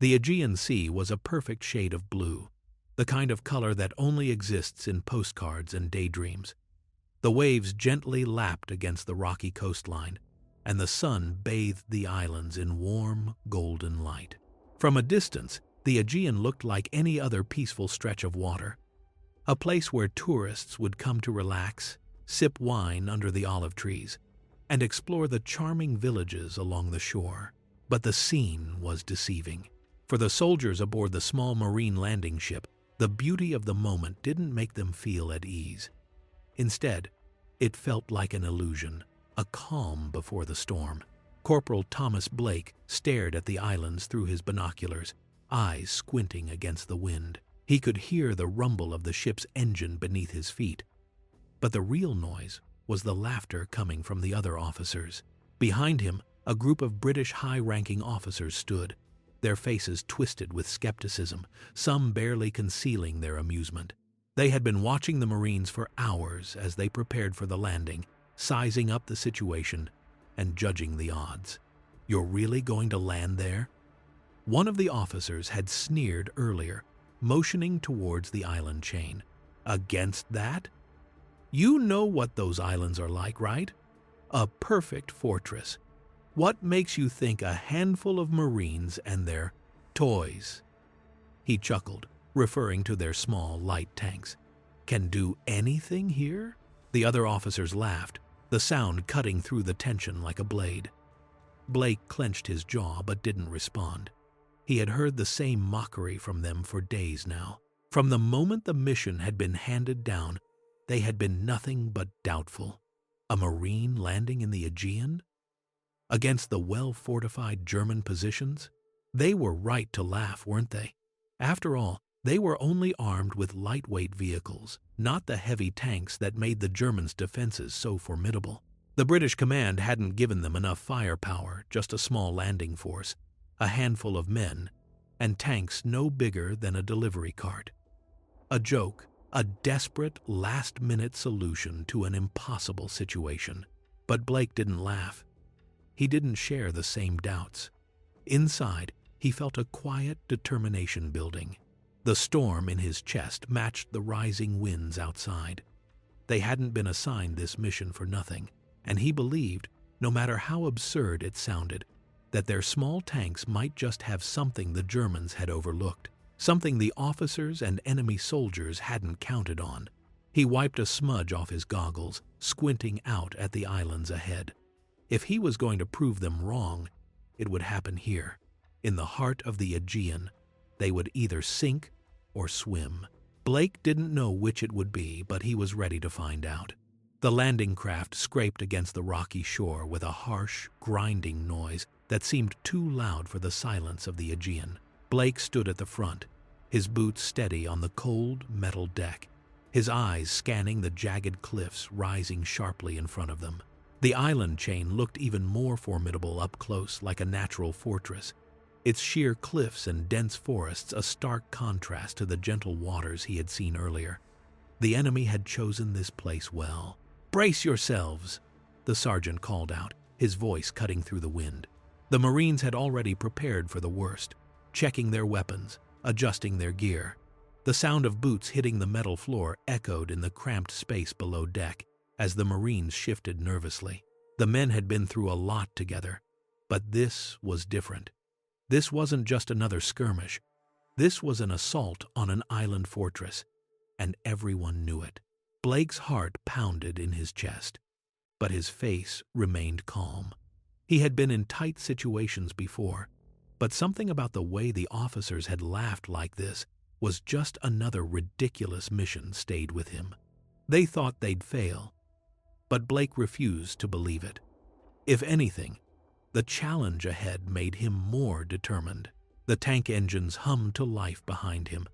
The Aegean Sea was a perfect shade of blue, the kind of color that only exists in postcards and daydreams. The waves gently lapped against the rocky coastline, and the sun bathed the islands in warm, golden light. From a distance, the Aegean looked like any other peaceful stretch of water, a place where tourists would come to relax, sip wine under the olive trees, and explore the charming villages along the shore. But the scene was deceiving. For the soldiers aboard the small marine landing ship, the beauty of the moment didn't make them feel at ease. Instead, it felt like an illusion, a calm before the storm. Corporal Thomas Blake stared at the islands through his binoculars, eyes squinting against the wind. He could hear the rumble of the ship's engine beneath his feet. But the real noise was the laughter coming from the other officers. Behind him, a group of British high-ranking officers stood, their faces twisted with skepticism, some barely concealing their amusement. They had been watching the Marines for hours as they prepared for the landing, sizing up the situation and judging the odds. "You're really going to land there?" One of the officers had sneered earlier, motioning towards the island chain. "Against that? You know what those islands are like, right? A perfect fortress. What makes you think a handful of Marines and their toys," he chuckled, referring to their small, light tanks, "can do anything here?" The other officers laughed, the sound cutting through the tension like a blade. Blake clenched his jaw but didn't respond. He had heard the same mockery from them for days now. From the moment the mission had been handed down, they had been nothing but doubtful. A Marine landing in the Aegean? Against the well-fortified German positions? They were right to laugh, weren't they? After all, they were only armed with lightweight vehicles, not the heavy tanks that made the Germans' defenses so formidable. The British command hadn't given them enough firepower, just a small landing force, a handful of men, and tanks no bigger than a delivery cart. A joke, a desperate last-minute solution to an impossible situation. But Blake didn't laugh. He didn't share the same doubts. Inside, he felt a quiet determination building. The storm in his chest matched the rising winds outside. They hadn't been assigned this mission for nothing, and he believed, no matter how absurd it sounded, that their small tanks might just have something the Germans had overlooked, something the officers and enemy soldiers hadn't counted on. He wiped a smudge off his goggles, squinting out at the islands ahead. If he was going to prove them wrong, it would happen here. In the heart of the Aegean, they would either sink or swim. Blake didn't know which it would be, but he was ready to find out. The landing craft scraped against the rocky shore with a harsh, grinding noise that seemed too loud for the silence of the Aegean. Blake stood at the front, his boots steady on the cold metal deck, his eyes scanning the jagged cliffs rising sharply in front of them. The island chain looked even more formidable up close, like a natural fortress, its sheer cliffs and dense forests a stark contrast to the gentle waters he had seen earlier. The enemy had chosen this place well. "Brace yourselves," the sergeant called out, his voice cutting through the wind. The Marines had already prepared for the worst, checking their weapons, adjusting their gear. The sound of boots hitting the metal floor echoed in the cramped space below deck as the Marines shifted nervously. The men had been through a lot together, but this was different. This wasn't just another skirmish. This was an assault on an island fortress, and everyone knew it. Blake's heart pounded in his chest, but his face remained calm. He had been in tight situations before, but something about the way the officers had laughed like this was just another ridiculous mission stayed with him. They thought they'd fail, but Blake refused to believe it. If anything, the challenge ahead made him more determined. The tank engines hummed to life behind him,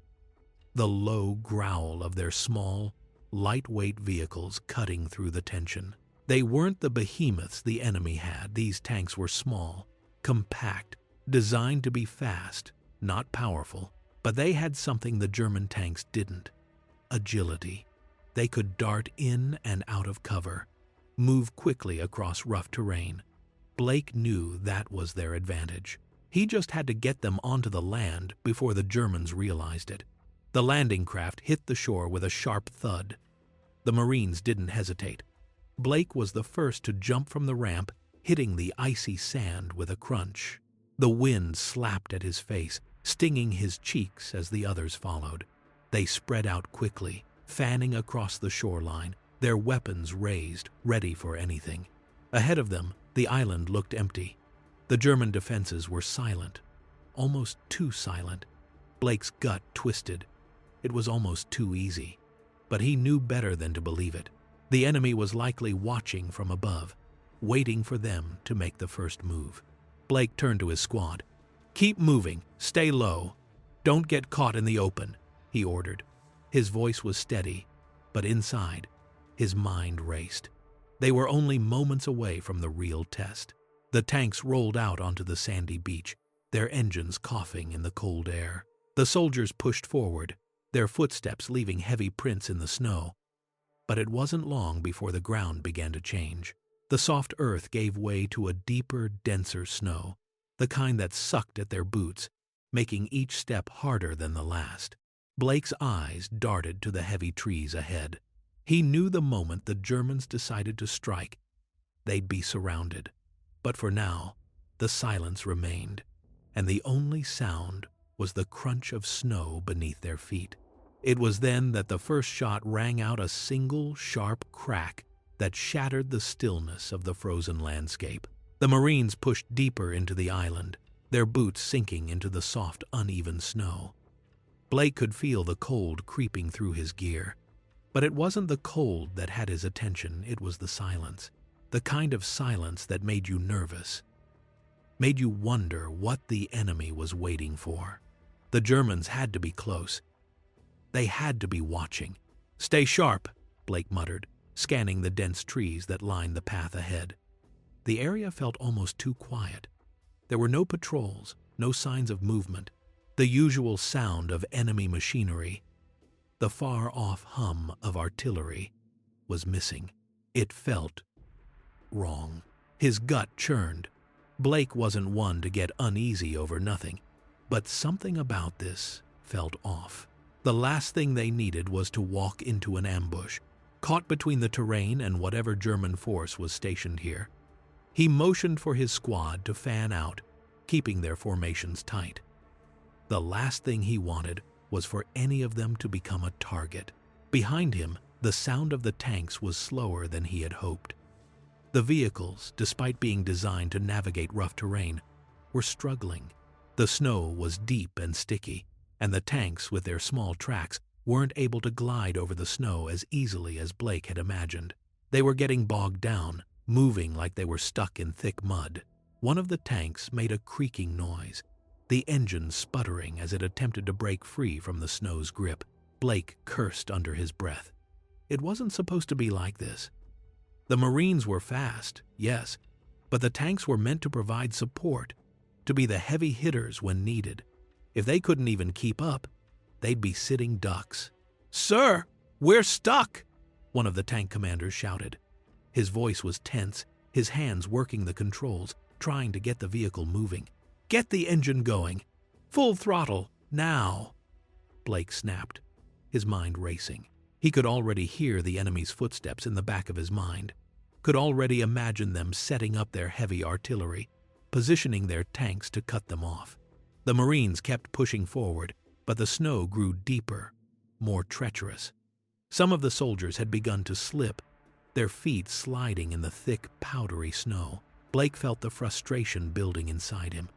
the low growl of their small, lightweight vehicles cutting through the tension. They weren't the behemoths the enemy had. These tanks were small, compact, designed to be fast, not powerful. But they had something the German tanks didn't: agility. They could dart in and out of cover, move quickly across rough terrain. Blake knew that was their advantage. He just had to get them onto the land before the Germans realized it. The landing craft hit the shore with a sharp thud. The Marines didn't hesitate. Blake was the first to jump from the ramp, hitting the icy sand with a crunch. The wind slapped at his face, stinging his cheeks as the others followed. They spread out quickly, fanning across the shoreline, their weapons raised, ready for anything. Ahead of them, the island looked empty. The German defenses were silent, almost too silent. Blake's gut twisted. It was almost too easy. But he knew better than to believe it. The enemy was likely watching from above, waiting for them to make the first move. Blake turned to his squad. "Keep moving, stay low. Don't get caught in the open," he ordered. His voice was steady, but inside, his mind raced. They were only moments away from the real test. The tanks rolled out onto the sandy beach, their engines coughing in the cold air. The soldiers pushed forward, their footsteps leaving heavy prints in the snow. But it wasn't long before the ground began to change. The soft earth gave way to a deeper, denser snow, the kind that sucked at their boots, making each step harder than the last. Blake's eyes darted to the heavy trees ahead. He knew the moment the Germans decided to strike, they'd be surrounded. But for now, the silence remained, and the only sound was the crunch of snow beneath their feet. It was then that the first shot rang out a single, sharp crack that shattered the stillness of the frozen landscape. The Marines pushed deeper into the island, their boots sinking into the soft, uneven snow. Blake could feel the cold creeping through his gear. But it wasn't the cold that had his attention, it was the silence. The kind of silence that made you nervous, made you wonder what the enemy was waiting for. The Germans had to be close. They had to be watching. "Stay sharp," Blake muttered, scanning the dense trees that lined the path ahead. The area felt almost too quiet. There were no patrols, no signs of movement. The usual sound of enemy machinery, the far-off hum of artillery, was missing. It felt wrong. His gut churned. Blake wasn't one to get uneasy over nothing, but something about this felt off. The last thing they needed was to walk into an ambush, caught between the terrain and whatever German force was stationed here. He motioned for his squad to fan out, keeping their formations tight. The last thing he wanted was for any of them to become a target. Behind him, the sound of the tanks was slower than he had hoped. The vehicles, despite being designed to navigate rough terrain, were struggling. The snow was deep and sticky, and the tanks, with their small tracks, weren't able to glide over the snow as easily as Blake had imagined. They were getting bogged down, moving like they were stuck in thick mud. One of the tanks made a creaking noise, the engine sputtering as it attempted to break free from the snow's grip. Blake cursed under his breath. It wasn't supposed to be like this. The Marines were fast, yes, but the tanks were meant to provide support, to be the heavy hitters when needed. If they couldn't even keep up, they'd be sitting ducks. "Sir, we're stuck!" one of the tank commanders shouted. His voice was tense, his hands working the controls, trying to get the vehicle moving. "Get the engine going! Full throttle, now!" Blake snapped, his mind racing. He could already hear the enemy's footsteps in the back of his mind, could already imagine them setting up their heavy artillery, positioning their tanks to cut them off. The Marines kept pushing forward, but the snow grew deeper, more treacherous. Some of the soldiers had begun to slip, their feet sliding in the thick, powdery snow. Blake felt the frustration building inside him.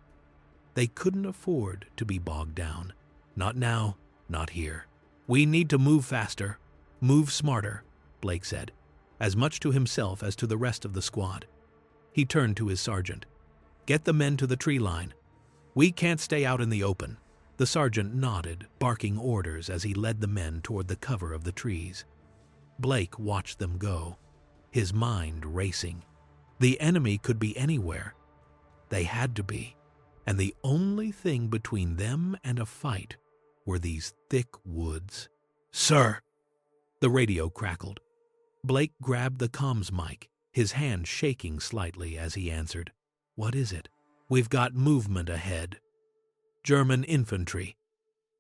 They couldn't afford to be bogged down. Not now, not here. "We need to move faster, move smarter," Blake said, as much to himself as to the rest of the squad. He turned to his sergeant. "Get the men to the tree line. We can't stay out in the open." The sergeant nodded, barking orders as he led the men toward the cover of the trees. Blake watched them go, his mind racing. The enemy could be anywhere. They had to be. And the only thing between them and a fight were these thick woods. "Sir!" The radio crackled. Blake grabbed the comms mic, his hand shaking slightly as he answered. "What is it?" We've got movement ahead. German infantry.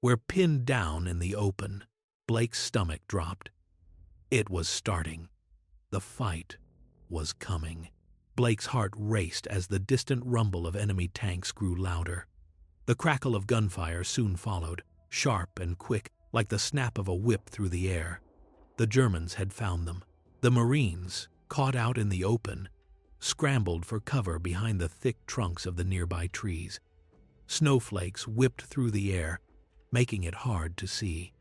We're pinned down in the open. Blake's stomach dropped. It was starting. The fight was coming. Blake's heart raced as the distant rumble of enemy tanks grew louder. The crackle of gunfire soon followed, sharp and quick, like the snap of a whip through the air. The Germans had found them. The Marines, caught out in the open, scrambled for cover behind the thick trunks of the nearby trees. Snowflakes whipped through the air, making it hard to see.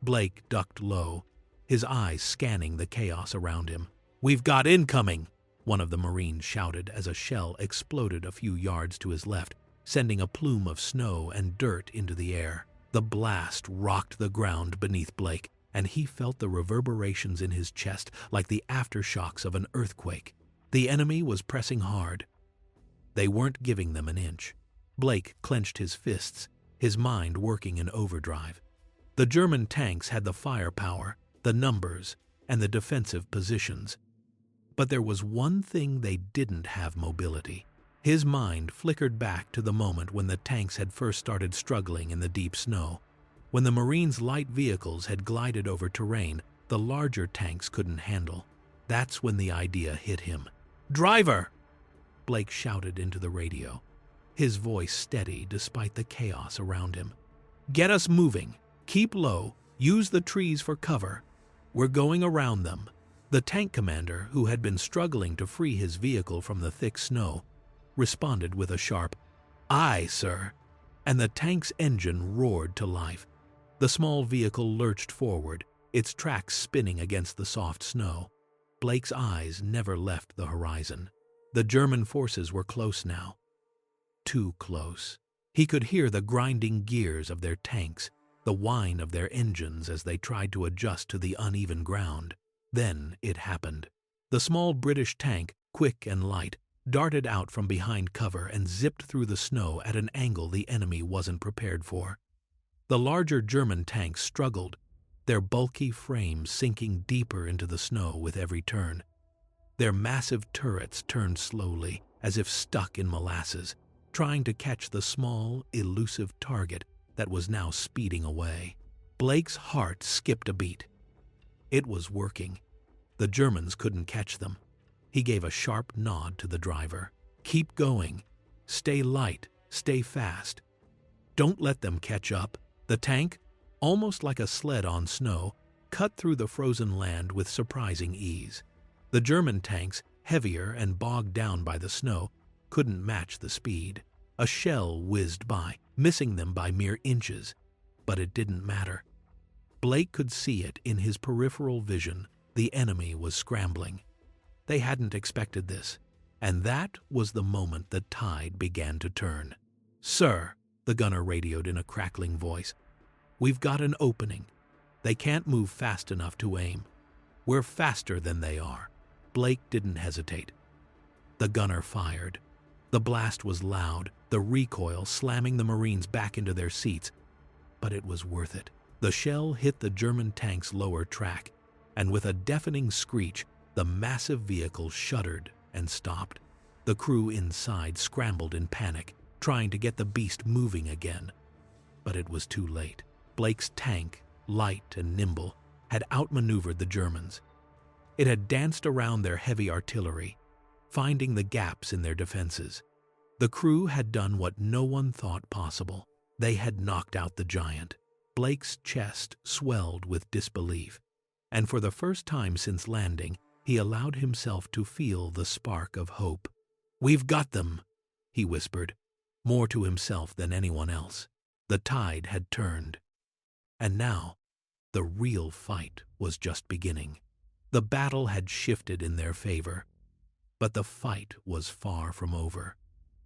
Blake ducked low, his eyes scanning the chaos around him. "We've got incoming!" one of the Marines shouted as a shell exploded a few yards to his left, sending a plume of snow and dirt into the air. The blast rocked the ground beneath Blake, and he felt the reverberations in his chest like the aftershocks of an earthquake. The enemy was pressing hard. They weren't giving them an inch. Blake clenched his fists, his mind working in overdrive. The German tanks had the firepower, the numbers, and the defensive positions. But there was one thing they didn't have: mobility. His mind flickered back to the moment when the tanks had first started struggling in the deep snow. When the Marines' light vehicles had glided over terrain the larger tanks couldn't handle. That's when the idea hit him. "Driver!" Blake shouted into the radio, his voice steady despite the chaos around him. "Get us moving. Keep low. Use the trees for cover. We're going around them." The tank commander, who had been struggling to free his vehicle from the thick snow, responded with a sharp, "Aye, sir," and the tank's engine roared to life. The small vehicle lurched forward, its tracks spinning against the soft snow. Blake's eyes never left the horizon. The German forces were close now. Too close. He could hear the grinding gears of their tanks, the whine of their engines as they tried to adjust to the uneven ground. Then it happened. The small British tank, quick and light, darted out from behind cover and zipped through the snow at an angle the enemy wasn't prepared for. The larger German tanks struggled, their bulky frames sinking deeper into the snow with every turn. Their massive turrets turned slowly, as if stuck in molasses, trying to catch the small, elusive target that was now speeding away. Blake's heart skipped a beat. It was working. The Germans couldn't catch them. He gave a sharp nod to the driver. "Keep going. Stay light. Stay fast. Don't let them catch up." The tank, almost like a sled on snow, cut through the frozen land with surprising ease. The German tanks, heavier and bogged down by the snow, couldn't match the speed. A shell whizzed by, missing them by mere inches. But it didn't matter. Blake could see it in his peripheral vision. The enemy was scrambling. They hadn't expected this, and that was the moment the tide began to turn. "Sir," the gunner radioed in a crackling voice, "we've got an opening. They can't move fast enough to aim. We're faster than they are." Blake didn't hesitate. The gunner fired. The blast was loud, the recoil slamming the Marines back into their seats, but it was worth it. The shell hit the German tank's lower track, and with a deafening screech, the massive vehicle shuddered and stopped. The crew inside scrambled in panic, trying to get the beast moving again. But it was too late. Blake's tank, light and nimble, had outmaneuvered the Germans. It had danced around their heavy artillery, finding the gaps in their defenses. The crew had done what no one thought possible. They had knocked out the giant. Blake's chest swelled with disbelief, and for the first time since landing, he allowed himself to feel the spark of hope. "We've got them," he whispered, more to himself than anyone else. The tide had turned. And now, the real fight was just beginning. The battle had shifted in their favor, but the fight was far from over.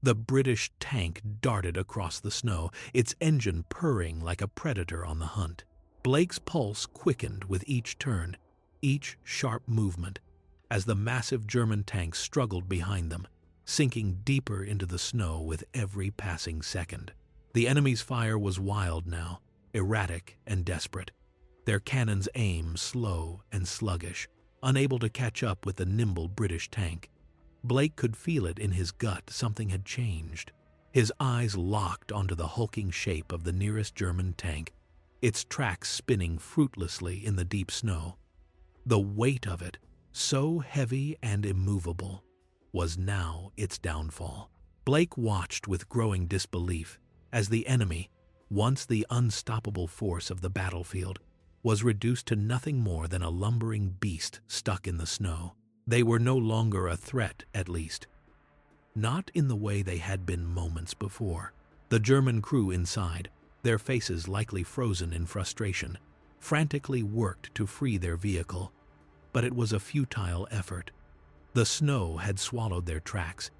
The British tank darted across the snow, its engine purring like a predator on the hunt. Blake's pulse quickened with each turn, each sharp movement, as the massive German tanks struggled behind them, sinking deeper into the snow with every passing second. The enemy's fire was wild now, erratic and desperate, their cannons' aim slow and sluggish, unable to catch up with the nimble British tank. Blake could feel it in his gut. Something had changed. His eyes locked onto the hulking shape of the nearest German tank, its tracks spinning fruitlessly in the deep snow. The weight of it, so heavy and immovable, was now its downfall. Blake watched with growing disbelief as the enemy, once the unstoppable force of the battlefield, was reduced to nothing more than a lumbering beast stuck in the snow. They were no longer a threat, at least. Not in the way they had been moments before. The German crew inside, their faces likely frozen in frustration, frantically worked to free their vehicle, but it was a futile effort. The snow had swallowed their tracks,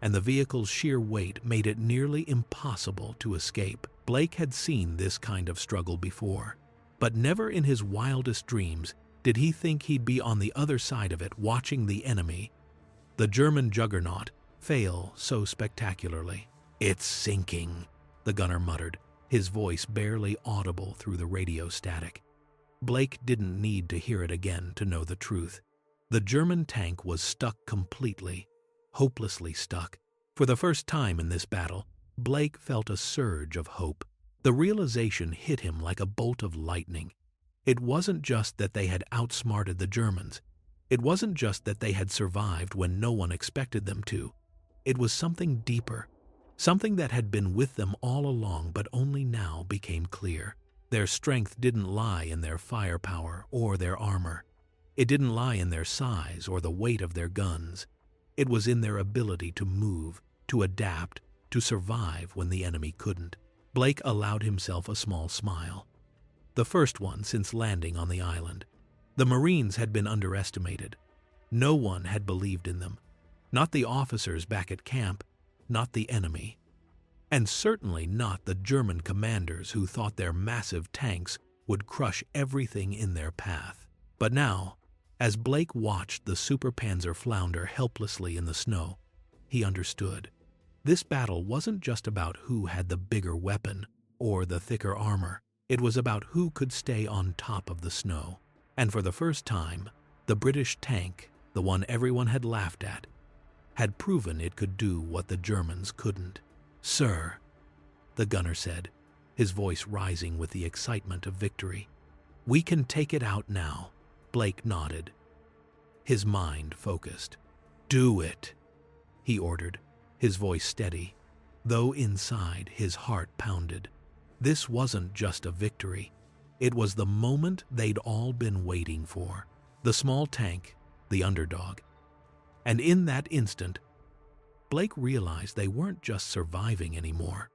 and the vehicle's sheer weight made it nearly impossible to escape. Blake had seen this kind of struggle before, but never in his wildest dreams did he think he'd be on the other side of it watching the enemy, the German juggernaut, fail so spectacularly. "It's sinking," the gunner muttered, his voice barely audible through the radio static. Blake didn't need to hear it again to know the truth. The German tank was stuck completely, hopelessly stuck. For the first time in this battle, Blake felt a surge of hope. The realization hit him like a bolt of lightning. It wasn't just that they had outsmarted the Germans. It wasn't just that they had survived when no one expected them to. It was something deeper, something that had been with them all along but only now became clear. Their strength didn't lie in their firepower or their armor. It didn't lie in their size or the weight of their guns. It was in their ability to move, to adapt, to survive when the enemy couldn't. Blake allowed himself a small smile. The first one since landing on the island. The Marines had been underestimated. No one had believed in them. Not the officers back at camp, not the enemy. And certainly not the German commanders who thought their massive tanks would crush everything in their path. But now, as Blake watched the Super Panzer flounder helplessly in the snow, he understood. This battle wasn't just about who had the bigger weapon or the thicker armor. It was about who could stay on top of the snow. And for the first time, the British tank, the one everyone had laughed at, had proven it could do what the Germans couldn't. "Sir," the gunner said, his voice rising with the excitement of victory. "We can take it out now." Blake nodded, his mind focused. "Do it," he ordered, his voice steady, though inside his heart pounded. This wasn't just a victory. It was the moment they'd all been waiting for. The small tank, the underdog. And in that instant, Blake realized they weren't just surviving anymore.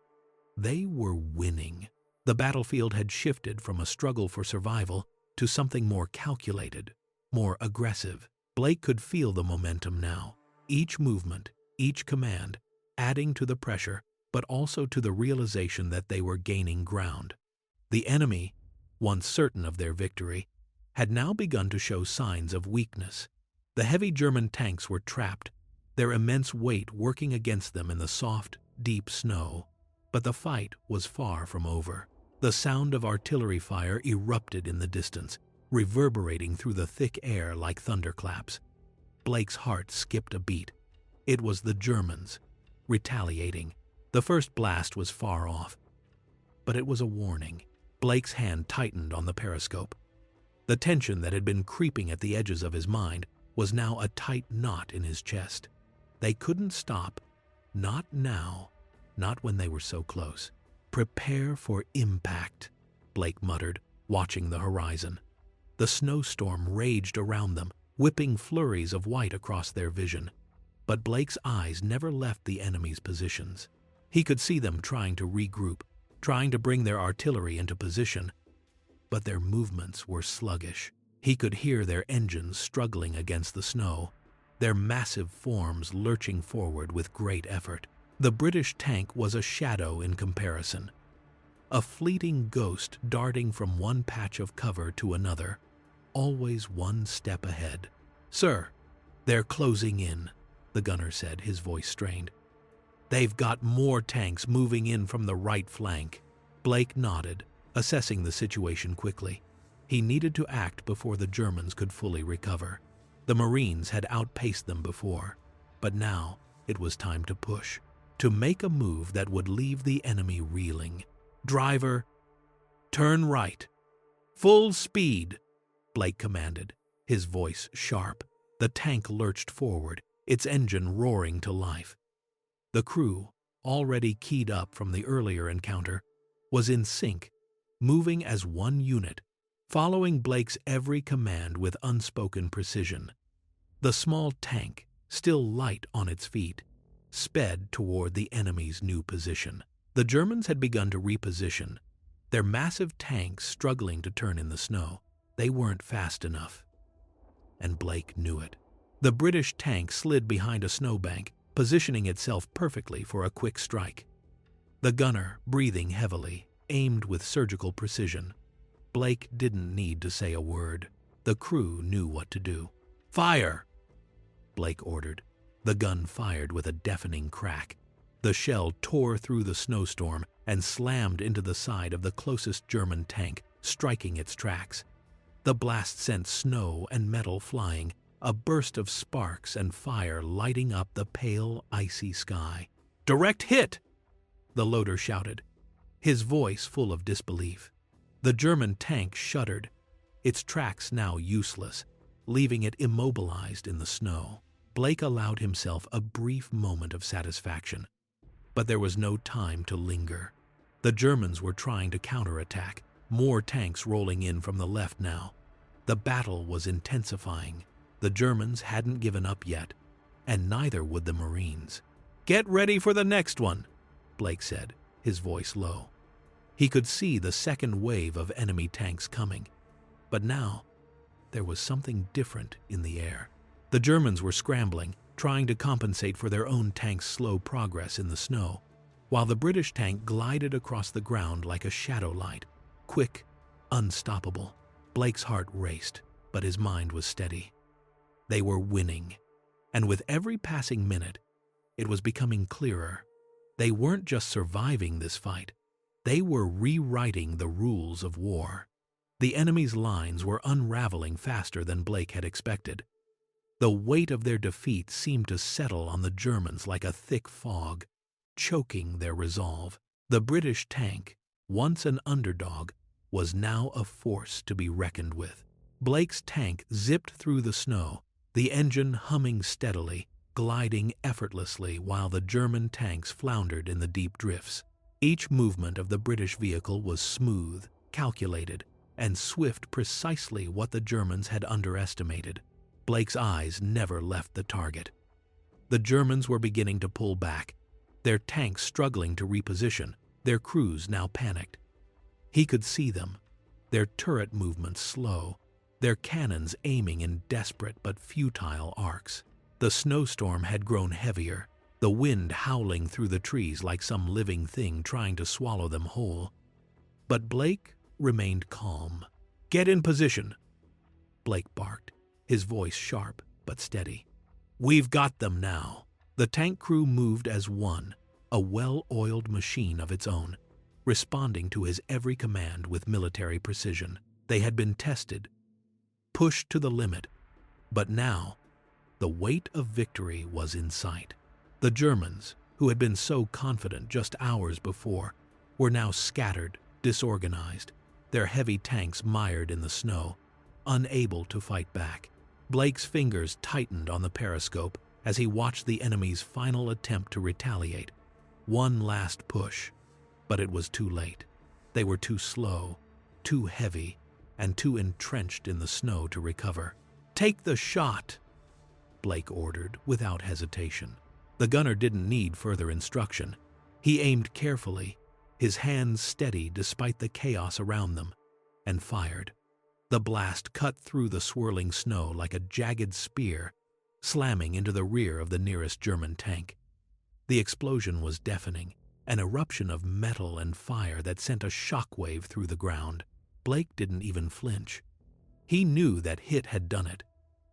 They were winning. The battlefield had shifted from a struggle for survival to something more calculated, more aggressive. Blake could feel the momentum now. Each movement, each command, adding to the pressure, but also to the realization that they were gaining ground. The enemy, once certain of their victory, had now begun to show signs of weakness. The heavy German tanks were trapped, their immense weight working against them in the soft, deep snow. But the fight was far from over. The sound of artillery fire erupted in the distance, reverberating through the thick air like thunderclaps. Blake's heart skipped a beat. It was the Germans, retaliating. The first blast was far off, but it was a warning. Blake's hand tightened on the periscope. The tension that had been creeping at the edges of his mind was now a tight knot in his chest. They couldn't stop. Not now. Not when they were so close. "Prepare for impact," Blake muttered, watching the horizon. The snowstorm raged around them, whipping flurries of white across their vision. But Blake's eyes never left the enemy's positions. He could see them trying to regroup, trying to bring their artillery into position, but their movements were sluggish. He could hear their engines struggling against the snow, their massive forms lurching forward with great effort. The British tank was a shadow in comparison, a fleeting ghost darting from one patch of cover to another, always one step ahead. "Sir, they're closing in," the gunner said, his voice strained. "They've got more tanks moving in from the right flank." Blake nodded, assessing the situation quickly. He needed to act before the Germans could fully recover. The Marines had outpaced them before, but now it was time to push. to make a move that would leave the enemy reeling. "Driver, turn right. Full speed," Blake commanded, his voice sharp. The tank lurched forward, its engine roaring to life. The crew, already keyed up from the earlier encounter, was in sync, moving as one unit, following Blake's every command with unspoken precision. The small tank, still light on its feet, sped toward the enemy's new position. The Germans had begun to reposition, their massive tanks struggling to turn in the snow. They weren't fast enough. And Blake knew it. The British tank slid behind a snowbank, positioning itself perfectly for a quick strike. The gunner, breathing heavily, aimed with surgical precision. Blake didn't need to say a word. The crew knew what to do. "Fire!" Blake ordered. The gun fired with a deafening crack. The shell tore through the snowstorm and slammed into the side of the closest German tank, striking its tracks. The blast sent snow and metal flying, a burst of sparks and fire lighting up the pale, icy sky. "Direct hit!" the loader shouted, his voice full of disbelief. The German tank shuddered, its tracks now useless, leaving it immobilized in the snow. Blake allowed himself a brief moment of satisfaction. But there was no time to linger. The Germans were trying to counterattack, more tanks rolling in from the left now. The battle was intensifying. The Germans hadn't given up yet, and neither would the Marines. "Get ready for the next one," Blake said, his voice low. He could see the second wave of enemy tanks coming, but now there was something different in the air. The Germans were scrambling, trying to compensate for their own tank's slow progress in the snow, while the British tank glided across the ground like a shadow light, quick, unstoppable. Blake's heart raced, but his mind was steady. They were winning, and with every passing minute, it was becoming clearer. They weren't just surviving this fight, they were rewriting the rules of war. The enemy's lines were unraveling faster than Blake had expected. The weight of their defeat seemed to settle on the Germans like a thick fog, choking their resolve. The British tank, once an underdog, was now a force to be reckoned with. Blake's tank zipped through the snow, the engine humming steadily, gliding effortlessly while the German tanks floundered in the deep drifts. Each movement of the British vehicle was smooth, calculated, and swift, precisely what the Germans had underestimated. Blake's eyes never left the target. The Germans were beginning to pull back, their tanks struggling to reposition, their crews now panicked. He could see them, their turret movements slow, their cannons aiming in desperate but futile arcs. The snowstorm had grown heavier, the wind howling through the trees like some living thing trying to swallow them whole. But Blake remained calm. "Get in position," Blake barked, his voice sharp but steady. "We've got them now." The tank crew moved as one, a well-oiled machine of its own, responding to his every command with military precision. They had been tested, pushed to the limit, but now the weight of victory was in sight. The Germans, who had been so confident just hours before, were now scattered, disorganized, their heavy tanks mired in the snow, unable to fight back. Blake's fingers tightened on the periscope as he watched the enemy's final attempt to retaliate. One last push, but it was too late. They were too slow, too heavy, and too entrenched in the snow to recover. "Take the shot," Blake ordered without hesitation. The gunner didn't need further instruction. He aimed carefully, his hands steady despite the chaos around them, and fired. The blast cut through the swirling snow like a jagged spear, slamming into the rear of the nearest German tank. The explosion was deafening, an eruption of metal and fire that sent a shockwave through the ground. Blake didn't even flinch. He knew that hit had done it.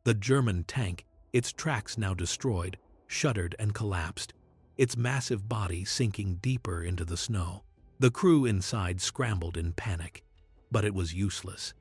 The German tank, its tracks now destroyed, shuddered and collapsed, its massive body sinking deeper into the snow. The crew inside scrambled in panic, but it was useless.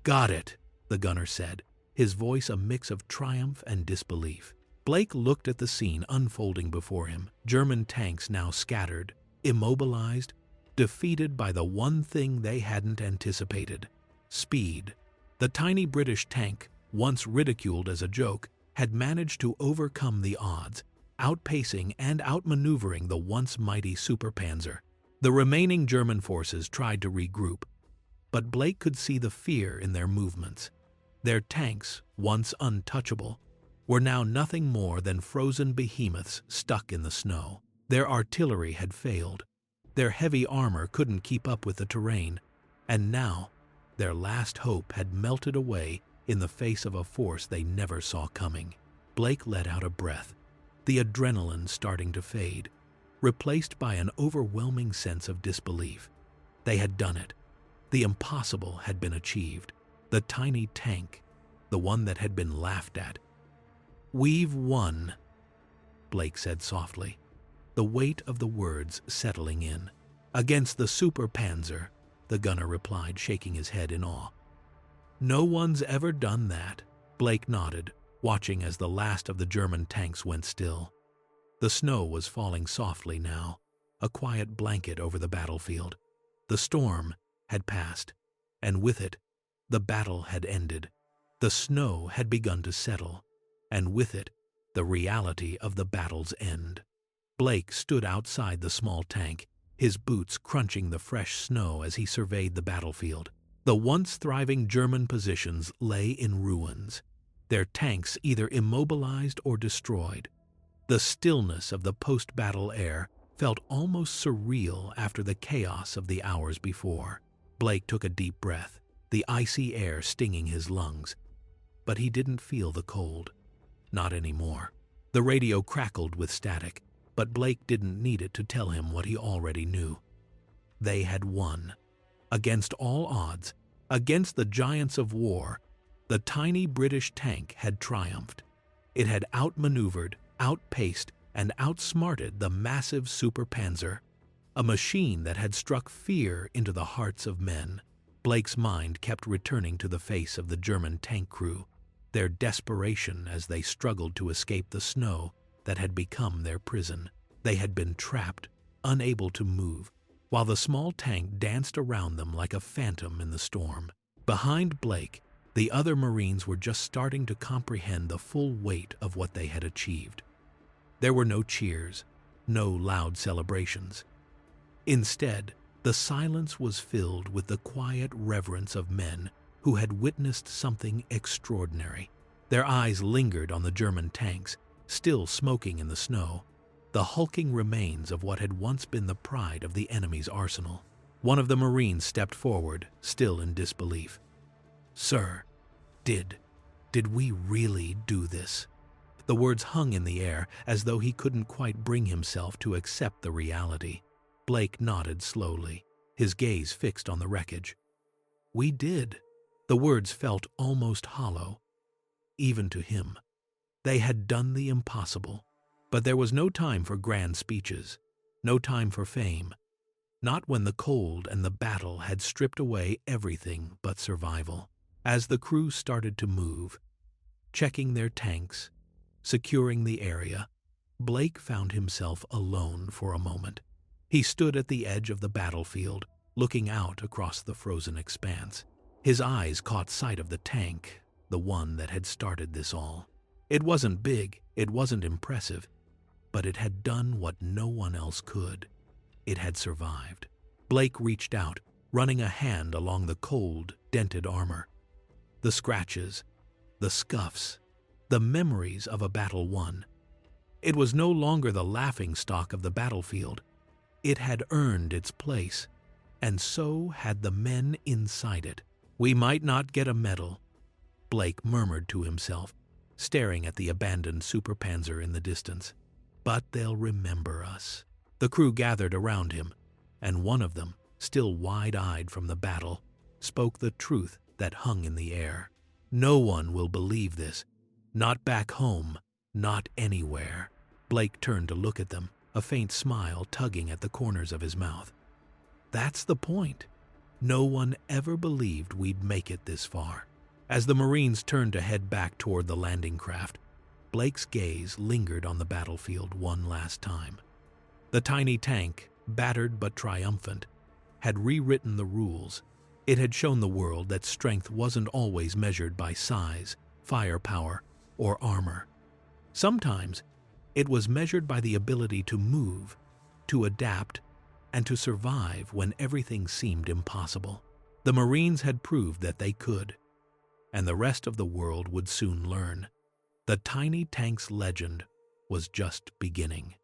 "Got it," the gunner said, his voice a mix of triumph and disbelief. Blake looked at the scene unfolding before him. German tanks now scattered, immobilized, defeated by the one thing they hadn't anticipated: speed. The tiny British tank, once ridiculed as a joke, had managed to overcome the odds, outpacing and outmaneuvering the once mighty Super Panzer. The remaining German forces tried to regroup, but Blake could see the fear in their movements. Their tanks, once untouchable, were now nothing more than frozen behemoths stuck in the snow. Their artillery had failed. Their heavy armor couldn't keep up with the terrain, and now their last hope had melted away in the face of a force they never saw coming. Blake let out a breath, the adrenaline starting to fade, replaced by an overwhelming sense of disbelief. They had done it. The impossible had been achieved. The tiny tank, the one that had been laughed at. "We've won," Blake said softly, the weight of the words settling in. "Against the Super Panzer," the gunner replied, shaking his head in awe. "No one's ever done that." Blake nodded, watching as the last of the German tanks went still. The snow was falling softly now, a quiet blanket over the battlefield. The storm had passed, and with it, the battle had ended. The snow had begun to settle, and with it, the reality of the battle's end. Blake stood outside the small tank, his boots crunching the fresh snow as he surveyed the battlefield. The once thriving German positions lay in ruins, their tanks either immobilized or destroyed. The stillness of the post-battle air felt almost surreal after the chaos of the hours before. Blake took a deep breath, the icy air stinging his lungs. But he didn't feel the cold. Not anymore. The radio crackled with static, but Blake didn't need it to tell him what he already knew. They had won. Against all odds, against the giants of war, the tiny British tank had triumphed. It had outmaneuvered, outpaced, and outsmarted the massive Super Panzer, a machine that had struck fear into the hearts of men. Blake's mind kept returning to the face of the German tank crew, their desperation as they struggled to escape the snow that had become their prison. They had been trapped, unable to move, while the small tank danced around them like a phantom in the storm. Behind Blake, the other Marines were just starting to comprehend the full weight of what they had achieved. There were no cheers, no loud celebrations. Instead, the silence was filled with the quiet reverence of men who had witnessed something extraordinary. Their eyes lingered on the German tanks, still smoking in the snow, the hulking remains of what had once been the pride of the enemy's arsenal. One of the Marines stepped forward, still in disbelief. "Sir, did we really do this?" The words hung in the air as though he couldn't quite bring himself to accept the reality. Blake nodded slowly, his gaze fixed on the wreckage. "We did." The words felt almost hollow, even to him. They had done the impossible, but there was no time for grand speeches, no time for fame, not when the cold and the battle had stripped away everything but survival. As the crew started to move, checking their tanks, securing the area, Blake found himself alone for a moment. He stood at the edge of the battlefield, looking out across the frozen expanse. His eyes caught sight of the tank, the one that had started this all. It wasn't big, it wasn't impressive, but it had done what no one else could. It had survived. Blake reached out, running a hand along the cold, dented armor. The scratches, the scuffs, the memories of a battle won. It was no longer the laughingstock of the battlefield. It had earned its place, and so had the men inside it. "We might not get a medal," Blake murmured to himself, staring at the abandoned Super Panzer in the distance. "But they'll remember us." The crew gathered around him, and one of them, still wide-eyed from the battle, spoke the truth that hung in the air. "No one will believe this. Not back home, not anywhere." Blake turned to look at them, a faint smile tugging at the corners of his mouth. "That's the point. No one ever believed we'd make it this far." As the Marines turned to head back toward the landing craft, Blake's gaze lingered on the battlefield one last time. The tiny tank, battered but triumphant, had rewritten the rules. It had shown the world that strength wasn't always measured by size, firepower, or armor. Sometimes, it was measured by the ability to move, to adapt, and to survive when everything seemed impossible. The Marines had proved that they could, and the rest of the world would soon learn. The tiny tank's legend was just beginning.